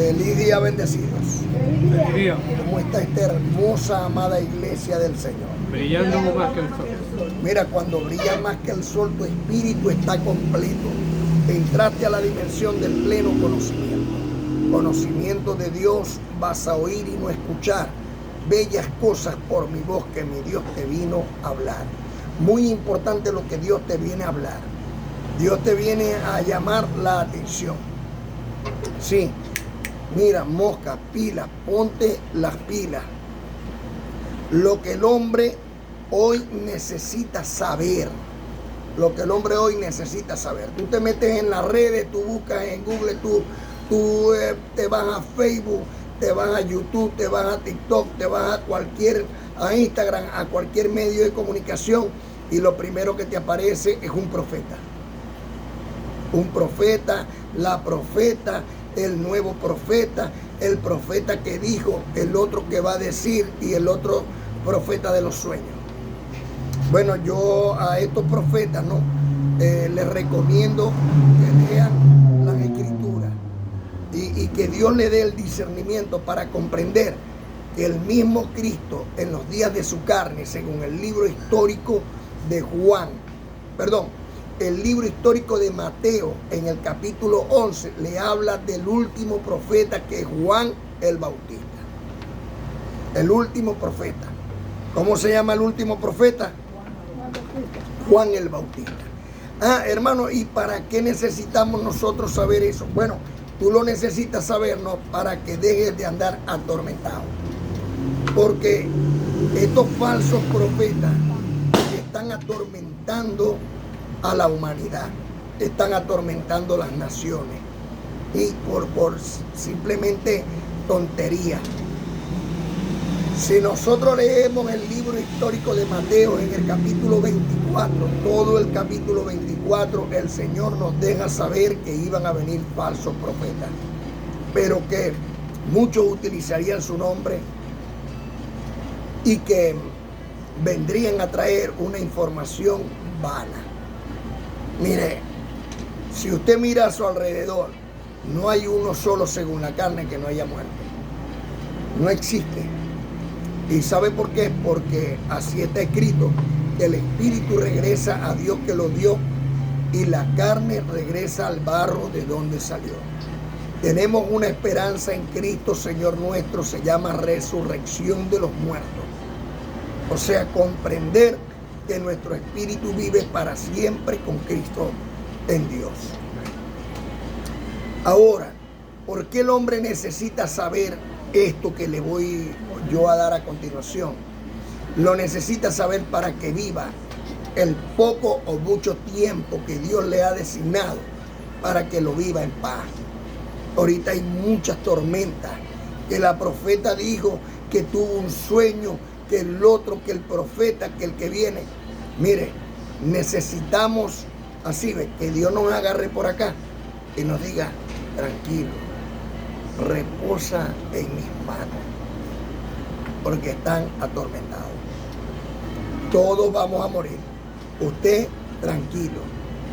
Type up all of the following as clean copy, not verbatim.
Feliz día, bendecidos. Feliz día. ¿Cómo está esta hermosa, amada iglesia del Señor? Brillando más que el sol. Mira, cuando brilla más que el sol, tu espíritu está completo. Entraste a la dimensión del pleno conocimiento. Conocimiento de Dios vas a oír y no escuchar. Bellas cosas por mi voz que mi Dios te vino a hablar. Muy importante lo que Dios te viene a hablar. Dios te viene a llamar la atención. Sí, mira, mosca, pilas, ponte las pilas. Lo que el hombre hoy necesita saber. Lo que el hombre hoy necesita saber. Tú te metes en las redes, tú buscas en Google, tú te vas a Facebook, te vas a YouTube, te vas a TikTok, te vas a Instagram, a cualquier medio de comunicación y lo primero que te aparece es un profeta. Un profeta, la profeta, el nuevo profeta, el profeta que dijo, el otro que va a decir y el otro profeta de los sueños. Bueno, yo a estos profetas les recomiendo que lean las escrituras y que Dios le dé el discernimiento para comprender que el mismo Cristo en los días de su carne, según el libro histórico de el libro histórico de Mateo, en el capítulo 11, le habla del último profeta que es Juan el Bautista. El último profeta. ¿Cómo se llama el último profeta? Juan el Bautista. Ah, hermano, ¿y para qué necesitamos nosotros saber eso? Bueno, tú lo necesitas saber, ¿no? Para que dejes de andar atormentado. Porque estos falsos profetas están atormentando a la humanidad, están atormentando las naciones y por simplemente tontería. Si nosotros leemos el libro histórico de Mateo en el capítulo 24, todo el capítulo 24, el Señor nos deja saber que iban a venir falsos profetas, pero que muchos utilizarían su nombre y que vendrían a traer una información vana. Mire, si usted mira a su alrededor, no hay uno solo según la carne que no haya muerto. No existe. ¿Y sabe por qué? Porque así está escrito, que el espíritu regresa a Dios que lo dio y la carne regresa al barro de donde salió. Tenemos una esperanza en Cristo, Señor nuestro, se llama resurrección de los muertos. O sea, comprender que nuestro espíritu vive para siempre con Cristo en Dios. Ahora, ¿por qué el hombre necesita saber esto que le voy yo a dar a continuación? Lo necesita saber para que viva el poco o mucho tiempo que Dios le ha designado para que lo viva en paz. Ahorita hay muchas tormentas, que la profeta dijo que tuvo un sueño, que el otro, que el profeta, que el que viene. Mire, necesitamos así, que Dios nos agarre por acá y nos diga, tranquilo, reposa en mis manos, porque están atormentados. Todos vamos a morir. Usted, tranquilo,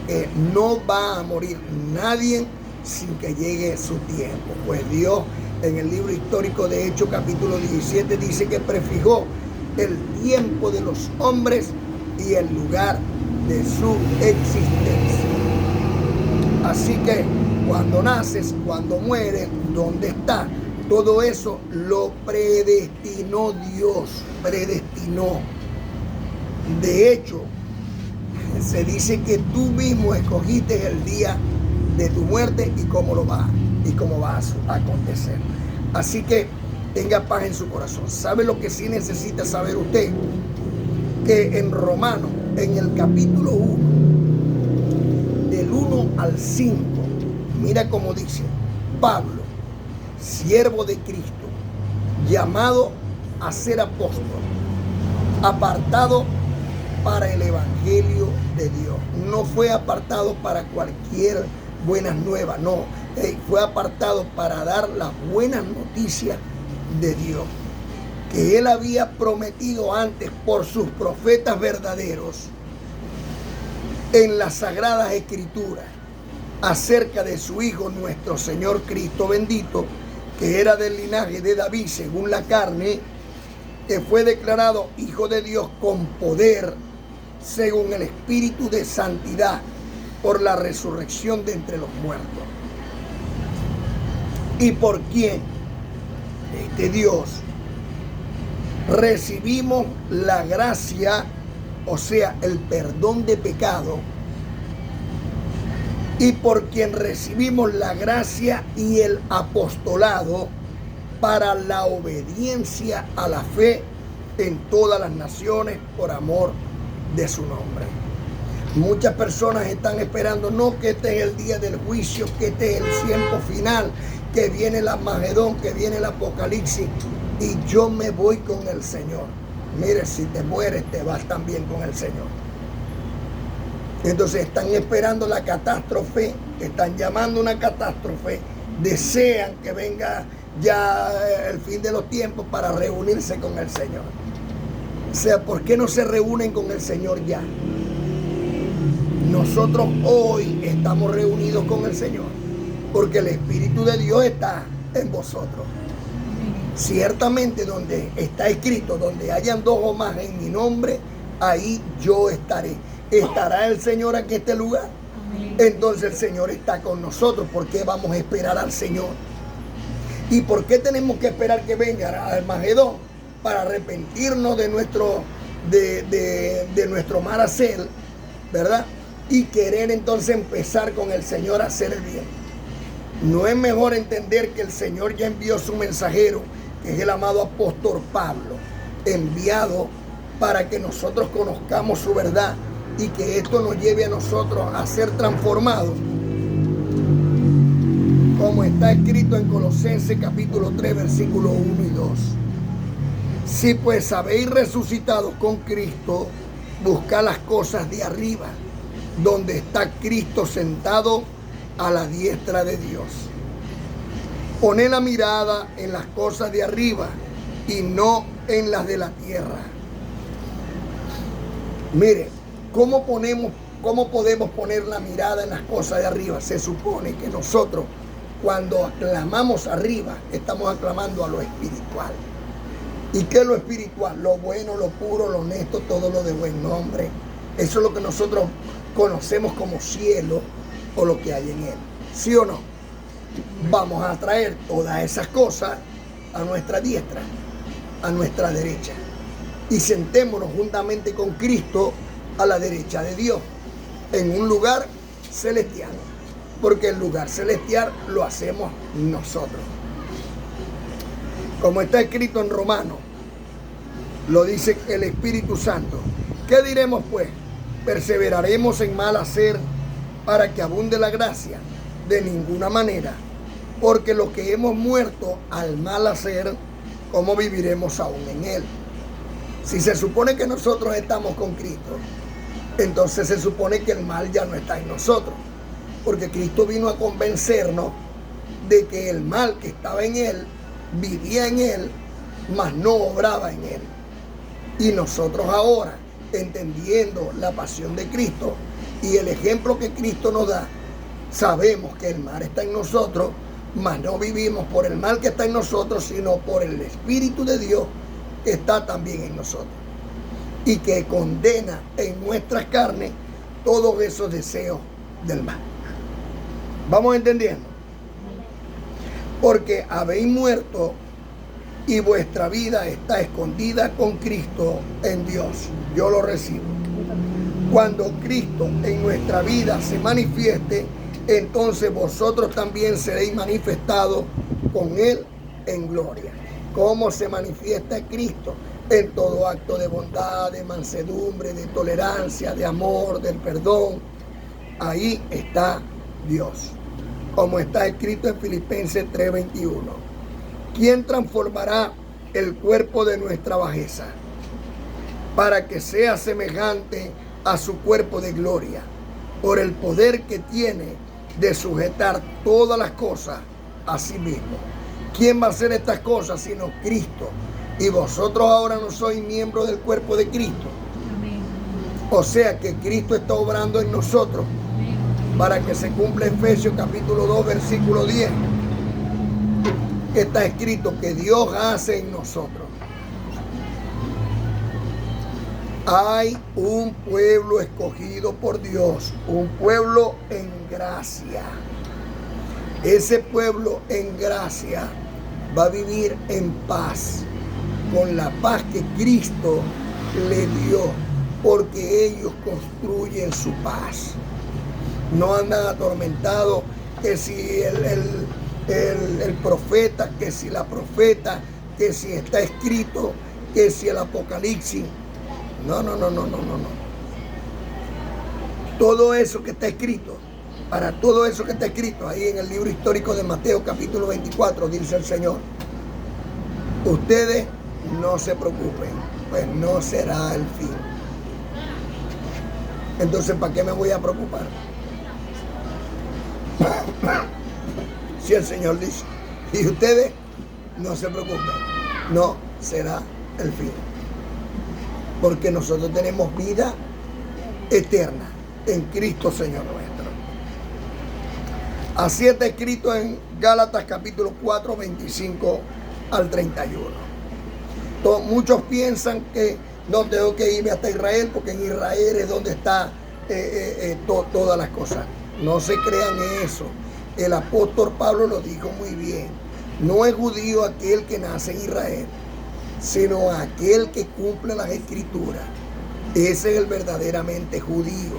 que no va a morir nadie sin que llegue su tiempo. Pues Dios, en el libro histórico de Hechos, capítulo 17, dice que prefijó el tiempo de los hombres y el lugar de su existencia. Así que cuando naces, cuando mueres, ¿dónde está? Todo eso lo predestinó Dios, predestinó. De hecho, se dice que tú mismo escogiste el día de tu muerte y cómo va a acontecer. Así que tenga paz en su corazón. ¿Sabe lo que sí necesita saber usted? Que en Romanos, en el capítulo 1, del 1 al 5, mira cómo dice: Pablo, siervo de Cristo, llamado a ser apóstol, apartado para el evangelio de Dios. No fue apartado para cualquier buenas nuevas, no. Fue apartado para dar las buenas noticias de Dios, que Él había prometido antes por sus profetas verdaderos en las Sagradas Escrituras acerca de su Hijo, nuestro Señor Cristo bendito, que era del linaje de David según la carne, que fue declarado Hijo de Dios con poder, según el Espíritu de santidad, por la resurrección de entre los muertos. ¿Y por quién? Dios, recibimos la gracia, o sea, el perdón de pecado, y por quien recibimos la gracia y el apostolado para la obediencia a la fe en todas las naciones por amor de su nombre. Muchas personas están esperando, no, que este es el día del juicio, que este es el tiempo final, que viene el Armagedón, que viene el Apocalipsis, y yo me voy con el Señor. Mire, si te mueres, te vas también con el Señor. Entonces están esperando la catástrofe, están llamando una catástrofe, desean que venga ya el fin de los tiempos para reunirse con el Señor. O sea, ¿por qué no se reúnen con el Señor ya? Nosotros hoy estamos reunidos con el Señor porque el Espíritu de Dios está en vosotros. Ciertamente donde está escrito, donde hayan dos o más en mi nombre, ahí yo estaré. ¿Estará el Señor aquí en este lugar? Entonces el Señor está con nosotros. ¿Por qué vamos a esperar al Señor? ¿Y por qué tenemos que esperar que venga al Armagedón? Para arrepentirnos de nuestro mal hacer, ¿verdad? Y querer entonces empezar con el Señor a hacer el bien. ¿No es mejor entender que el Señor ya envió su mensajero, que es el amado apóstol Pablo, enviado para que nosotros conozcamos su verdad y que esto nos lleve a nosotros a ser transformados? Como está escrito en Colosenses capítulo 3, versículos 1 y 2. Si pues habéis resucitado con Cristo, buscad las cosas de arriba, donde está Cristo sentado a la diestra de Dios. Poned la mirada en las cosas de arriba y no en las de la tierra. Mire, ¿cómo podemos poner la mirada en las cosas de arriba? Se supone que nosotros, cuando aclamamos arriba, estamos aclamando a lo espiritual. ¿Y qué es lo espiritual? Lo bueno, lo puro, lo honesto, todo lo de buen nombre. Eso es lo que nosotros conocemos como cielo o lo que hay en él. ¿Sí o no? Vamos a traer todas esas cosas a nuestra diestra, a nuestra derecha. Y sentémonos juntamente con Cristo a la derecha de Dios, en un lugar celestial. Porque el lugar celestial lo hacemos nosotros. Como está escrito en Romanos, lo dice el Espíritu Santo. ¿Qué diremos pues? ¿Perseveraremos en mal hacer para que abunde la gracia? De ninguna manera, porque los que hemos muerto al mal hacer, ¿cómo viviremos aún en él? Si se supone que nosotros estamos con Cristo, entonces se supone que el mal ya no está en nosotros, porque Cristo vino a convencernos de que el mal que estaba en él, vivía en él, mas no obraba en él. Y nosotros ahora, entendiendo la pasión de Cristo y el ejemplo que Cristo nos da, sabemos que el mal está en nosotros, mas no vivimos por el mal que está en nosotros, sino por el Espíritu de Dios que está también en nosotros y que condena en nuestras carnes todos esos deseos del mal. ¿Vamos entendiendo? Porque habéis muerto y vuestra vida está escondida con Cristo en Dios. Yo lo recibo. Cuando Cristo en nuestra vida se manifieste, entonces vosotros también seréis manifestados con Él en gloria. ¿Cómo se manifiesta Cristo? En todo acto de bondad, de mansedumbre, de tolerancia, de amor, del perdón. Ahí está Dios. Como está escrito en Filipenses 3:21. ¿Quién transformará el cuerpo de nuestra bajeza para que sea semejante a su cuerpo de gloria, por el poder que tiene de sujetar todas las cosas a sí mismo? ¿Quién va a hacer estas cosas sino Cristo? Y vosotros ahora no sois miembros del cuerpo de Cristo. Amén. O sea que Cristo está obrando en nosotros. Amén. Para que se cumpla Efesios capítulo 2 versículo 10. que está escrito que Dios hace en nosotros. Hay un pueblo escogido por Dios, un pueblo en gracia. Ese pueblo en gracia va a vivir en paz, con la paz que Cristo le dio, porque ellos construyen su paz. No andan atormentados que si el profeta, que si la profeta, que si está escrito, que si el Apocalipsis. No. Todo eso que está escrito, para todo eso que está escrito ahí en el libro histórico de Mateo capítulo 24, dice el Señor: ustedes no se preocupen, pues no será el fin. Entonces, ¿para qué me voy a preocupar? Si el Señor dice, y ustedes no se preocupen, no será el fin. Porque nosotros tenemos vida eterna en Cristo Señor nuestro. Así está escrito en Gálatas capítulo 4, 25 al 31. Muchos piensan que no tengo que irme hasta Israel, porque en Israel es donde está todas las cosas. No se crean eso. El apóstol Pablo lo dijo muy bien. No es judío aquel que nace en Israel, sino aquel que cumple las escrituras. Ese es el verdaderamente judío.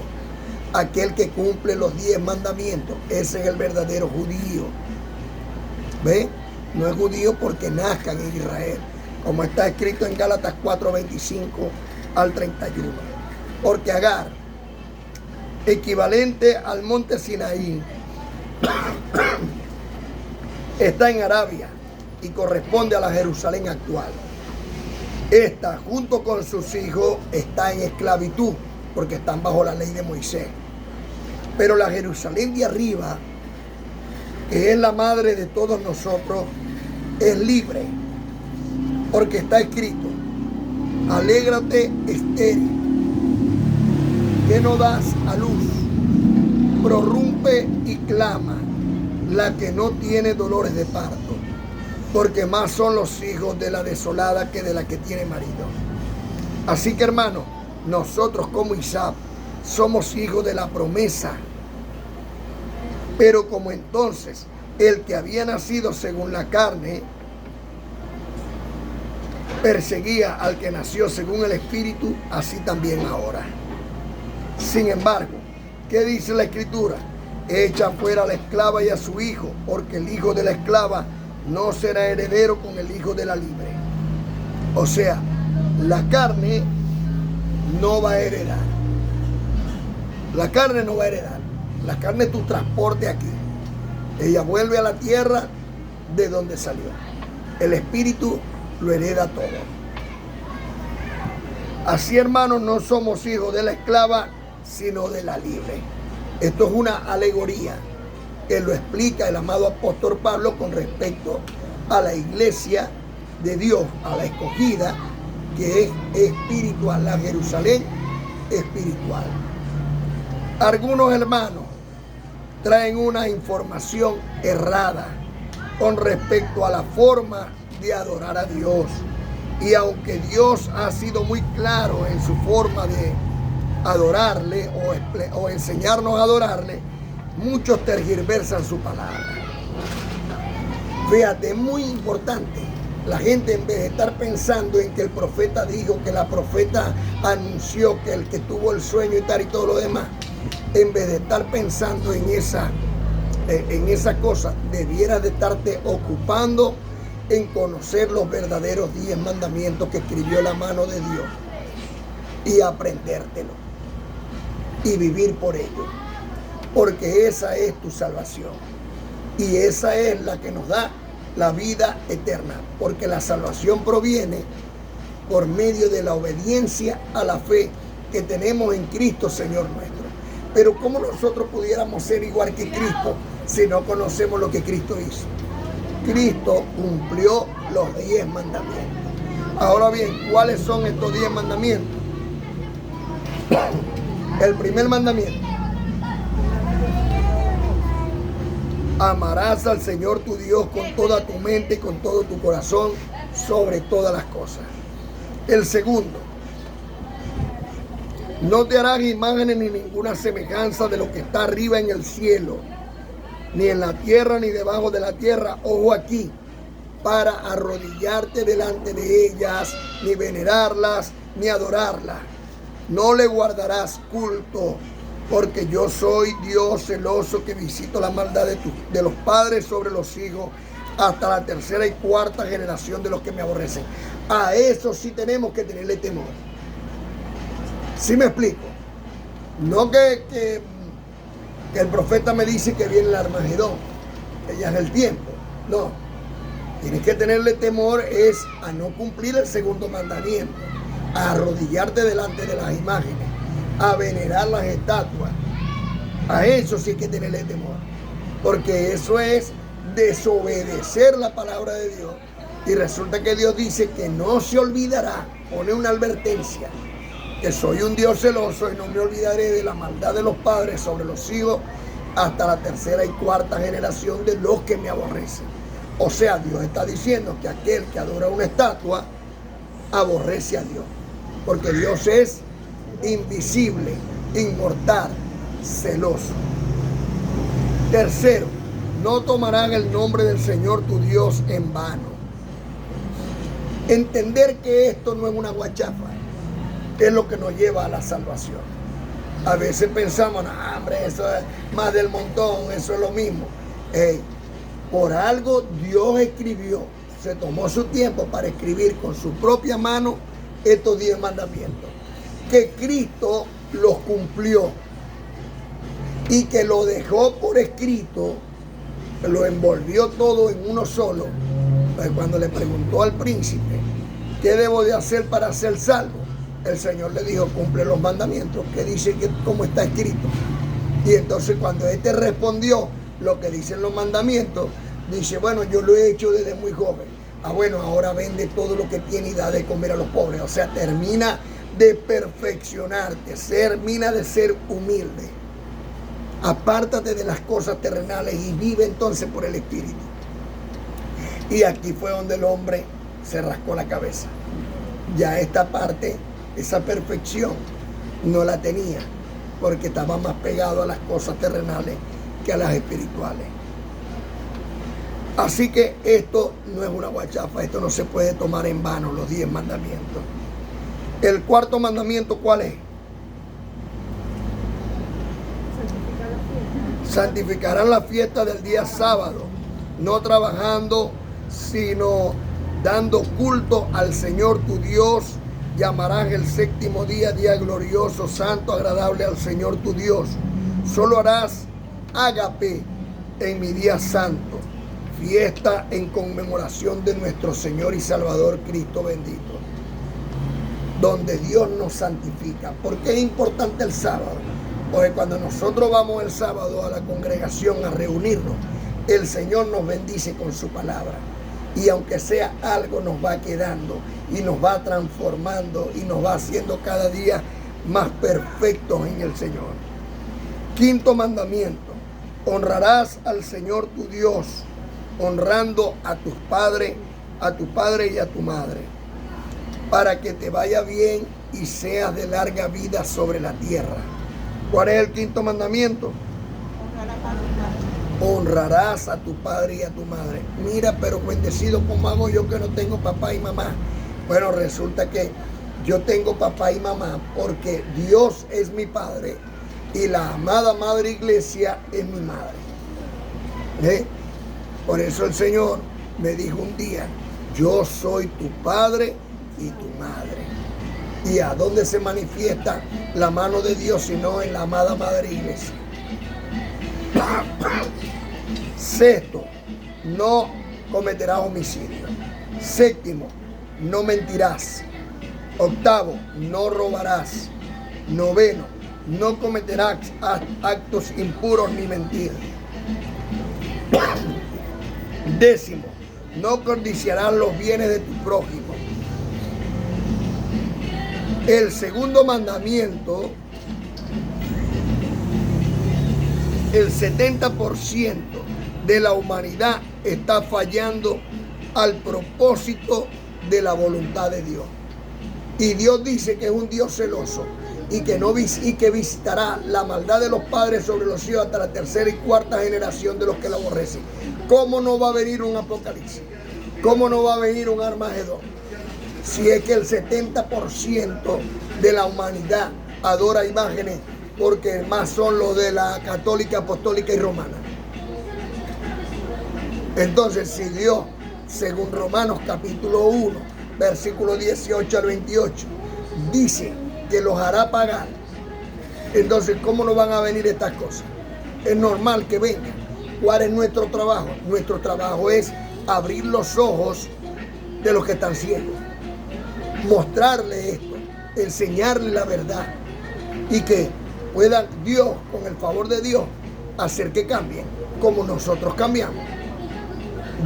Aquel que cumple los 10 mandamientos, ese es el verdadero judío. ¿Ve? No es judío porque nazcan en Israel, como está escrito en Gálatas 4, 25 al 31. Porque Agar, equivalente al monte Sinaí, está en Arabia y corresponde a la Jerusalén actual. Esta, junto con sus hijos, está en esclavitud, porque están bajo la ley de Moisés. Pero la Jerusalén de arriba, que es la madre de todos nosotros, es libre, porque está escrito: alégrate, estéril, que no das a luz, prorrumpe y clama, la que no tiene dolores de parto, porque más son los hijos de la desolada que de la que tiene marido. Así que, hermanos, nosotros como Isaac somos hijos de la promesa. Pero como entonces el que había nacido según la carne perseguía al que nació según el Espíritu, así también ahora. Sin embargo, ¿qué dice la Escritura? Echa fuera a la esclava y a su hijo, porque el hijo de la esclava no será heredero con el hijo de la libre. O sea, la carne no va a heredar. La carne no va a heredar. La carne es tu transporte aquí. Ella vuelve a la tierra de donde salió. El Espíritu lo hereda todo. Así, hermanos, no somos hijos de la esclava, sino de la libre. Esto es una alegoría que lo explica el amado apóstol Pablo con respecto a la iglesia de Dios, a la escogida, que es espiritual, la Jerusalén espiritual. Algunos hermanos traen una información errada con respecto a la forma de adorar a Dios. Y aunque Dios ha sido muy claro en su forma de adorarle o enseñarnos a adorarle, muchos tergiversan su palabra. Fíjate, es muy importante. La gente, en vez de estar pensando en que el profeta dijo, que la profeta anunció, que el que tuvo el sueño y tal y todo lo demás, en vez de estar pensando en esa cosa, debieras de estarte ocupando en conocer los verdaderos 10 mandamientos que escribió la mano de Dios y aprendértelo y vivir por ello, porque esa es tu salvación y esa es la que nos da la vida eterna, porque la salvación proviene por medio de la obediencia a la fe que tenemos en Cristo Señor nuestro. Pero ¿cómo nosotros pudiéramos ser igual que Cristo si no conocemos lo que Cristo hizo? Cristo cumplió los 10 mandamientos. Ahora bien, ¿cuáles son estos 10 mandamientos? El primer mandamiento: Amarás al Señor tu Dios con toda tu mente y con todo tu corazón, sobre todas las cosas. El segundo, no te harás imágenes ni ninguna semejanza de lo que está arriba en el cielo, ni en la tierra, ni debajo de la tierra. Ojo aquí, para arrodillarte delante de ellas, ni venerarlas, ni adorarlas. No le guardarás culto, porque yo soy Dios celoso que visito la maldad de los padres sobre los hijos hasta la tercera y cuarta generación de los que me aborrecen. A eso sí tenemos que tenerle temor. ¿Sí me explico? No que el profeta me dice que viene el Armagedón, que ya es el tiempo. No. Tienes que tenerle temor es a no cumplir el segundo mandamiento, a arrodillarte delante de las imágenes, a venerar las estatuas. A eso sí hay que tenerle temor, porque eso es desobedecer la palabra de Dios. Y resulta que Dios dice que no se olvidará, pone una advertencia, que soy un Dios celoso y no me olvidaré de la maldad de los padres sobre los hijos hasta la tercera y cuarta generación de los que me aborrecen. O sea, Dios está diciendo que aquel que adora una estatua aborrece a Dios, porque Dios es invisible, inmortal, celoso. Tercero, no tomarán el nombre del Señor tu Dios en vano. Entender que esto no es una guachafa es lo que nos lleva a la salvación. A veces pensamos, no, hombre, eso es más del montón, eso es lo mismo. Por algo Dios escribió, se tomó su tiempo para escribir con su propia mano estos 10 mandamientos, que Cristo los cumplió y que lo dejó por escrito, lo envolvió todo en uno solo. Pues cuando le preguntó al príncipe, ¿qué debo de hacer para ser salvo? El Señor le dijo, cumple los mandamientos, que dice que como está escrito. Y entonces cuando éste respondió lo que dicen los mandamientos, dice, bueno, yo lo he hecho desde muy joven. Ah, bueno, ahora vende todo lo que tiene y da de comer a los pobres. O sea, termina de perfeccionarte, termina de ser humilde. Apártate de las cosas terrenales y vive entonces por el Espíritu. Y aquí fue donde el hombre se rascó la cabeza. Ya esta parte, esa perfección, no la tenía, porque estaba más pegado a las cosas terrenales que a las espirituales. Así que esto no es una guachafa, esto no se puede tomar en vano, los 10 mandamientos. El cuarto mandamiento, ¿cuál es? Santificarán la fiesta del día sábado, no trabajando, sino dando culto al Señor tu Dios. Llamarás el séptimo día, día glorioso, santo, agradable al Señor tu Dios. Solo harás ágape en mi día santo, fiesta en conmemoración de nuestro Señor y Salvador Cristo bendito, donde Dios nos santifica. ¿Por qué es importante el sábado? Porque cuando nosotros vamos el sábado a la congregación a reunirnos, el Señor nos bendice con su palabra. Y aunque sea algo, nos va quedando y nos va transformando y nos va haciendo cada día más perfectos en el Señor. Quinto mandamiento: honrarás al Señor tu Dios, honrando a tus padres, a tu padre y a tu madre, para que te vaya bien y seas de larga vida sobre la tierra. ¿Cuál es el quinto mandamiento? Honrarás a tu padre y a tu madre. Mira, pero bendecido, ¿cómo hago yo que no tengo papá y mamá? Bueno, resulta que yo tengo papá y mamá porque Dios es mi padre y la amada Madre Iglesia es mi madre. Por eso el Señor me dijo un día, yo soy tu padre y tu madre. ¿Y a dónde se manifiesta la mano de Dios sino en la amada Madre Iglesia? Sexto, no cometerás homicidio. Séptimo, no mentirás. Octavo, no robarás. Noveno, no cometerás actos impuros ni mentiras. Décimo, no codiciarás los bienes de tu prójimo. El segundo mandamiento, el 70% de la humanidad está fallando al propósito de la voluntad de Dios. Y Dios dice que es un Dios celoso y que visitará la maldad de los padres sobre los hijos hasta la tercera y cuarta generación de los que la aborrecen. ¿Cómo no va a venir un apocalipsis? ¿Cómo no va a venir un Armagedón? Si es que el 70% de la humanidad adora imágenes, porque más son los de la católica, apostólica y romana. Entonces, si Dios, según Romanos capítulo 1, versículo 18 al 28, dice que los hará pagar, entonces, ¿cómo no van a venir estas cosas? Es normal que vengan. ¿Cuál es nuestro trabajo? Nuestro trabajo es abrir los ojos de los que están ciegos, mostrarle esto, enseñarle la verdad y que pueda Dios, con el favor de Dios, hacer que cambien como nosotros cambiamos.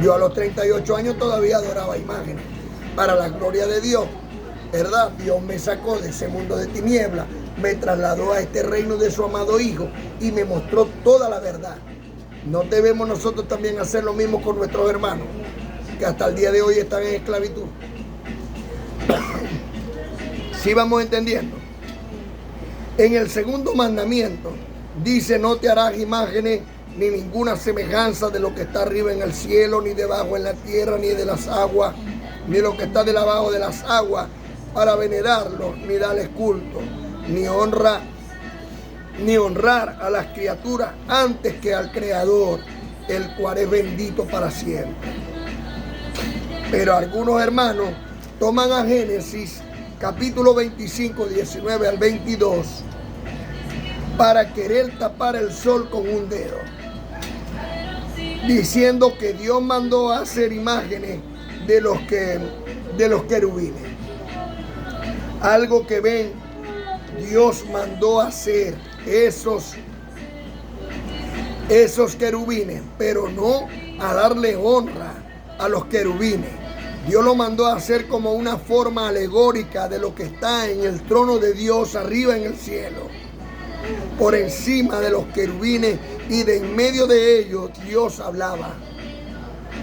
Yo a los 38 años todavía adoraba imágenes. Para la gloria de Dios, ¿verdad? Dios me sacó de ese mundo de tinieblas, me trasladó a este reino de su amado Hijo y me mostró toda la verdad. ¿No debemos nosotros también hacer lo mismo con nuestros hermanos que hasta el día de hoy están en esclavitud? ¿Sí vamos entendiendo? En el segundo mandamiento dice: no te harás imágenes ni ninguna semejanza de lo que está arriba en el cielo, ni debajo en la tierra, ni de las aguas, ni lo que está debajo de las aguas, para venerarlo, ni darles culto, ni honrar a las criaturas antes que al Creador, el cual es bendito para siempre. Pero algunos hermanos toman a Génesis capítulo 25, 19 al 22 para querer tapar el sol con un dedo, diciendo que Dios mandó a hacer imágenes de los querubines. Algo que ven, Dios mandó a hacer esos querubines, pero no a darle honra a los querubines. Dios lo mandó a hacer como una forma alegórica de lo que está en el trono de Dios arriba en el cielo, por encima de los querubines, y de en medio de ellos Dios hablaba.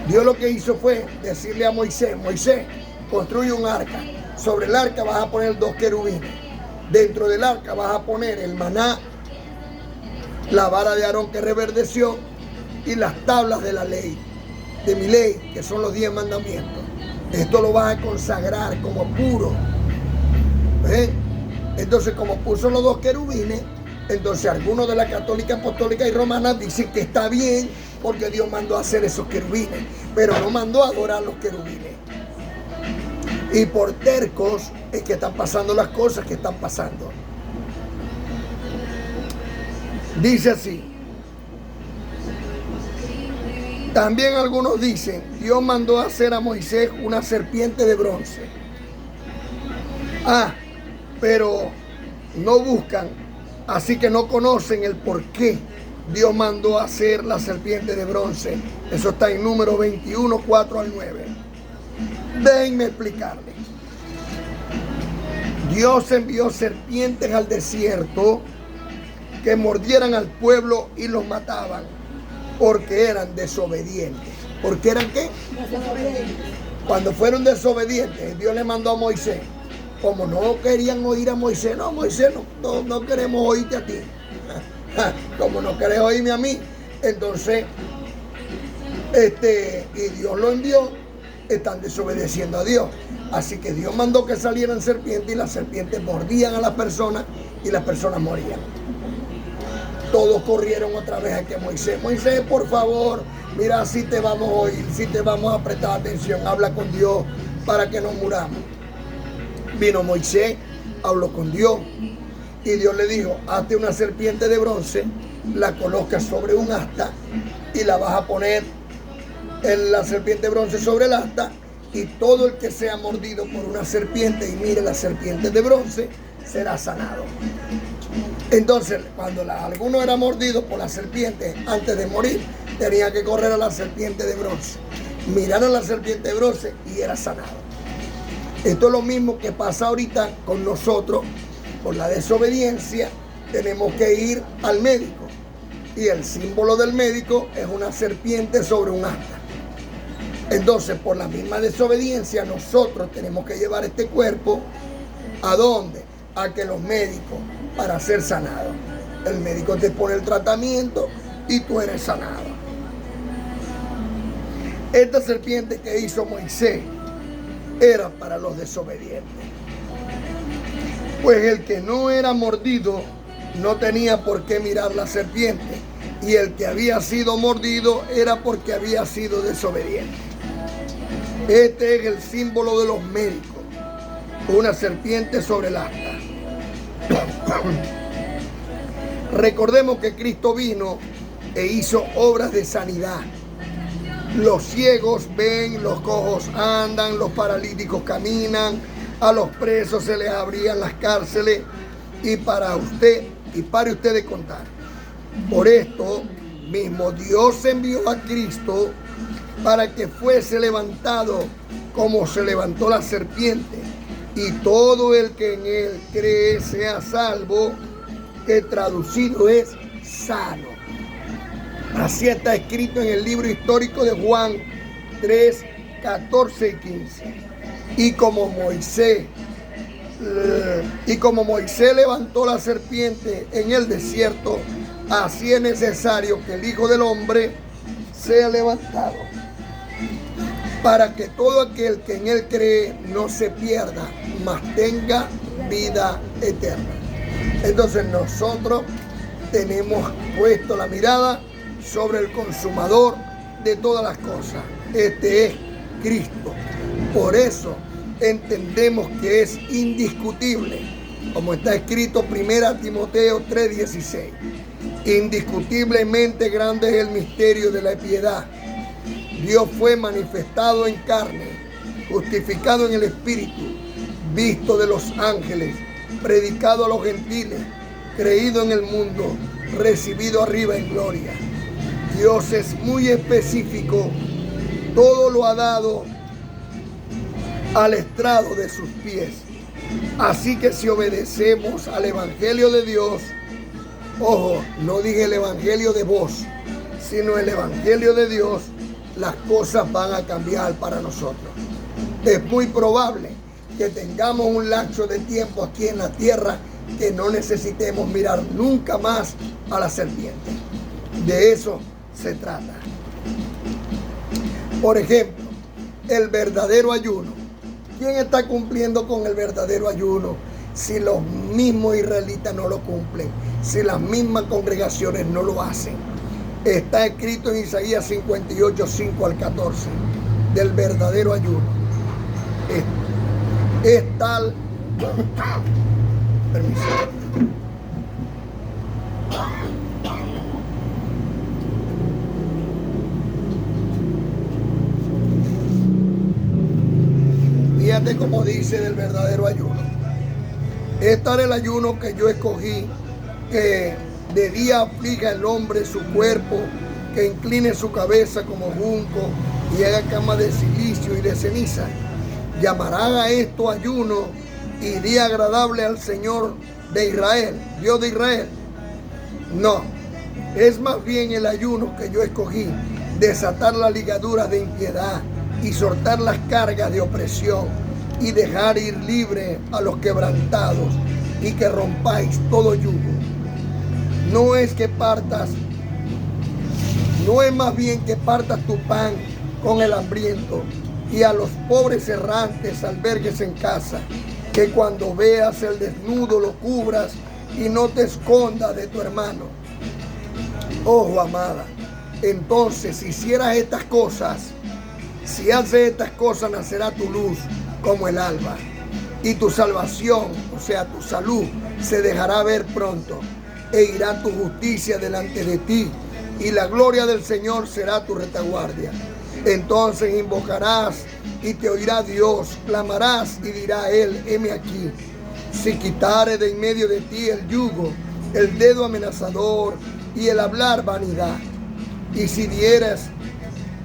Dios lo que hizo fue decirle a Moisés: Moisés, construye un arca. Sobre el arca vas a poner 2 querubines. Dentro del arca vas a poner el maná, la vara de Aarón que reverdeció y las tablas de la ley, de mi ley, que son los 10 mandamientos. Esto lo vas a consagrar como puro. Entonces, como puso los 2 querubines, entonces algunos de la católica, apostólica y romana dicen que está bien porque Dios mandó a hacer esos querubines, pero no mandó a adorar los querubines. Y por tercos es que están pasando las cosas que están pasando. Dice así. También algunos dicen: Dios mandó a hacer a Moisés una serpiente de bronce. Pero no buscan, así que no conocen el por qué Dios mandó a hacer la serpiente de bronce. Eso está en Número 21, 4 al 9. Déjenme explicarles. Dios envió serpientes al desierto que mordieran al pueblo y los mataban porque eran desobedientes. ¿Por qué eran qué? Desobedientes. Cuando fueron desobedientes, Dios le mandó a Moisés. Como no querían oír a Moisés: no, Moisés, no queremos oírte a ti. Como no querés oírme a mí, entonces, y Dios lo envió, están desobedeciendo a Dios. Así que Dios mandó que salieran serpientes y las serpientes mordían a las personas y las personas morían. Todos corrieron otra vez a que Moisés: Moisés, por favor, mira, si te vamos a oír, si te vamos a prestar atención, habla con Dios para que no muramos. Vino Moisés, habló con Dios y Dios le dijo: hazte una serpiente de bronce, la colocas sobre un asta y la vas a poner en la serpiente de bronce sobre el asta, y todo el que sea mordido por una serpiente y mire la serpiente de bronce será sanado. Entonces, cuando alguno era mordido por la serpiente, antes de morir, tenía que correr a la serpiente de bronce, mirar a la serpiente de bronce y era sanado. Esto es lo mismo que pasa ahorita con nosotros. Por la desobediencia tenemos que ir al médico. Y el símbolo del médico es una serpiente sobre un asta. Entonces, por la misma desobediencia, nosotros tenemos que llevar este cuerpo ¿a dónde? A que los médicos, para ser sanados. El médico te pone el tratamiento y tú eres sanado. Esta serpiente que hizo Moisés era para los desobedientes. Pues el que no era mordido no tenía por qué mirar la serpiente. Y el que había sido mordido era porque había sido desobediente. Este es el símbolo de los médicos. Una serpiente sobre el asta. Recordemos que Cristo vino e hizo obras de sanidad. Los ciegos ven, los cojos andan, los paralíticos caminan, a los presos se les abrían las cárceles y pare usted de contar. Por esto mismo Dios envió a Cristo para que fuese levantado como se levantó la serpiente, y todo el que en él cree sea salvo, que traducido es sano. Así está escrito en el libro histórico de Juan 3, 14 y 15. Y como Moisés levantó la serpiente en el desierto, así es necesario que el Hijo del Hombre sea levantado, para que todo aquel que en él cree no se pierda, mas tenga vida eterna. Entonces nosotros tenemos puesto la mirada sobre el consumador de todas las cosas. Este es Cristo. Por eso entendemos que es indiscutible, como está escrito 1 Timoteo 3:16. Indiscutiblemente grande es el misterio de la piedad. Dios fue manifestado en carne, justificado en el Espíritu, visto de los ángeles, predicado a los gentiles, creído en el mundo, recibido arriba en gloria. Dios es muy específico, todo lo ha dado al estrado de sus pies. Así que si obedecemos al Evangelio de Dios, ojo, no dije el Evangelio de vos, sino el Evangelio de Dios, las cosas van a cambiar para nosotros. Es muy probable que tengamos un lapso de tiempo aquí en la tierra que no necesitemos mirar nunca más a la serpiente. De eso se trata. Por ejemplo, el verdadero ayuno. ¿Quién está cumpliendo con el verdadero ayuno si los mismos israelitas no lo cumplen? Si las mismas congregaciones no lo hacen. Está escrito en Isaías 58, 5 al 14, del verdadero ayuno. Es tal... Permiso. Fíjate cómo dice del verdadero ayuno. Es tal el ayuno que yo escogí, que de día aflija el hombre su cuerpo, que incline su cabeza como junco y haga cama de silicio y de ceniza. Llamarán a esto ayuno y día agradable al Señor de Israel, Dios de Israel. No, es más bien el ayuno que yo escogí, desatar las ligaduras de impiedad y soltar las cargas de opresión y dejar ir libre a los quebrantados y que rompáis todo yugo. No es más bien que partas tu pan con el hambriento y a los pobres errantes albergues en casa, que cuando veas el desnudo lo cubras y no te escondas de tu hermano. Ojo, amada, entonces si hicieras estas cosas, si haces estas cosas, nacerá tu luz como el alba, y tu salvación, o sea, tu salud, se dejará ver pronto, e irá tu justicia delante de ti, y la gloria del Señor será tu retaguardia. Entonces invocarás y te oirá Dios, clamarás y dirá Él, heme aquí. Si quitare de en medio de ti el yugo, el dedo amenazador y el hablar vanidad, y si dieras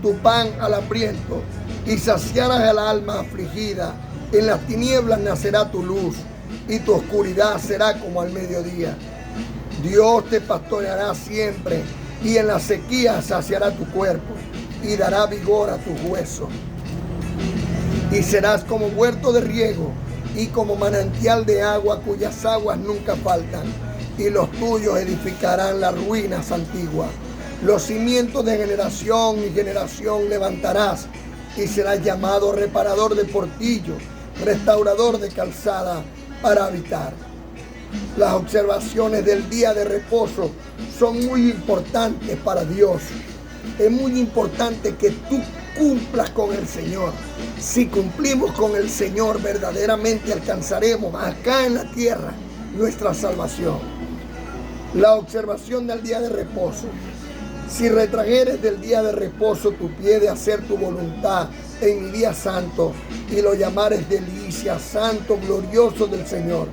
tu pan al hambriento y saciaras al alma afligida, en las tinieblas nacerá tu luz y tu oscuridad será como al mediodía. Dios te pastoreará siempre, y en la sequía saciará tu cuerpo y dará vigor a tus huesos. Y serás como huerto de riego y como manantial de agua cuyas aguas nunca faltan, y los tuyos edificarán las ruinas antiguas. Los cimientos de generación y generación levantarás, y serás llamado reparador de portillos, restaurador de calzada para habitar. Las observaciones del día de reposo son muy importantes para Dios. Es muy importante que tú cumplas con el Señor. Si cumplimos con el Señor, verdaderamente alcanzaremos acá en la tierra nuestra salvación. La observación del día de reposo. Si retrajeres del día de reposo tu pie de hacer tu voluntad en mi día santo, y lo llamares delicia, santo, glorioso del Señor,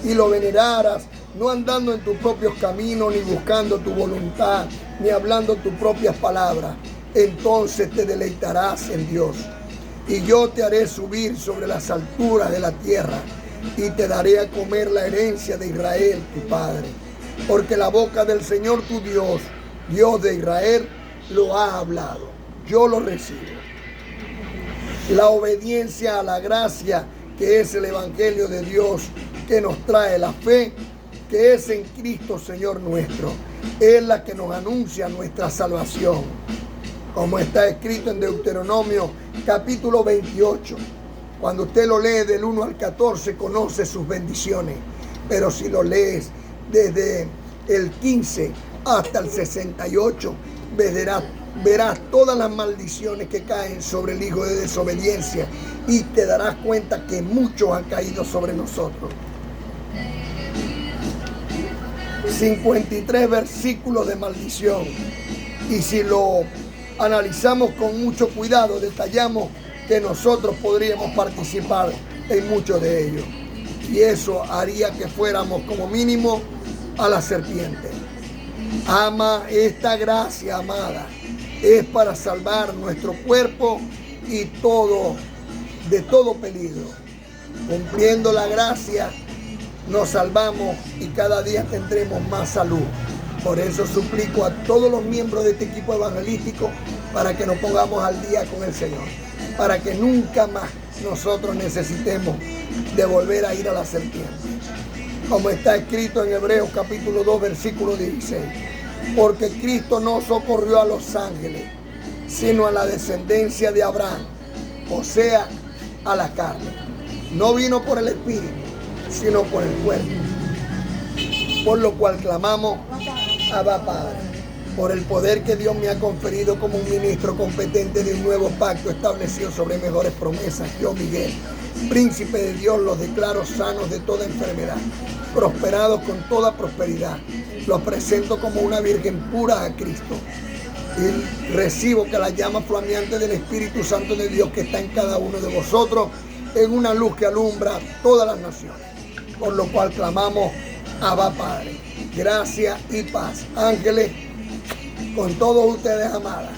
y lo veneraras, no andando en tus propios caminos, ni buscando tu voluntad, ni hablando tus propias palabras, entonces te deleitarás en Dios. Y yo te haré subir sobre las alturas de la tierra, y te daré a comer la herencia de Israel, tu padre. Porque la boca del Señor tu Dios, Dios de Israel, lo ha hablado. Yo lo recibo. La obediencia a la gracia, que es el Evangelio de Dios, que nos trae la fe, que es en Cristo Señor nuestro, es la que nos anuncia nuestra salvación. Como está escrito en Deuteronomio capítulo 28. Cuando usted lo lee del 1 al 14, conoce sus bendiciones. Pero si lo lees desde el 15 hasta el 68, verás todas las maldiciones que caen sobre el hijo de desobediencia, y te darás cuenta que muchos han caído sobre nosotros. 53 versículos de maldición, y si lo analizamos con mucho cuidado, detallamos que nosotros podríamos participar en muchos de ellos, y eso haría que fuéramos como mínimo a la serpiente. Ama esta gracia, amada, es para salvar nuestro cuerpo y de todo peligro. Cumpliendo la gracia, nos salvamos y cada día tendremos más salud. Por eso suplico a todos los miembros de este equipo evangelístico para que nos pongamos al día con el Señor, para que nunca más nosotros necesitemos de volver a ir a la serpiente. Como está escrito en Hebreos capítulo 2, versículo 16. Porque Cristo no socorrió a los ángeles, sino a la descendencia de Abraham, o sea, a la carne. No vino por el Espíritu, sino por el cuerpo. Por lo cual clamamos, Abba Padre, por el poder que Dios me ha conferido como un ministro competente de un nuevo pacto establecido sobre mejores promesas. Yo, Miguel, príncipe de Dios, los declaro sanos de toda enfermedad, prosperados con toda prosperidad. Los presento como una virgen pura a Cristo, y recibo que la llama flameante del Espíritu Santo de Dios que está en cada uno de vosotros en una luz que alumbra todas las naciones. Por lo cual clamamos, Abba Padre. Gracia y paz. Ángeles, con todos ustedes, amadas.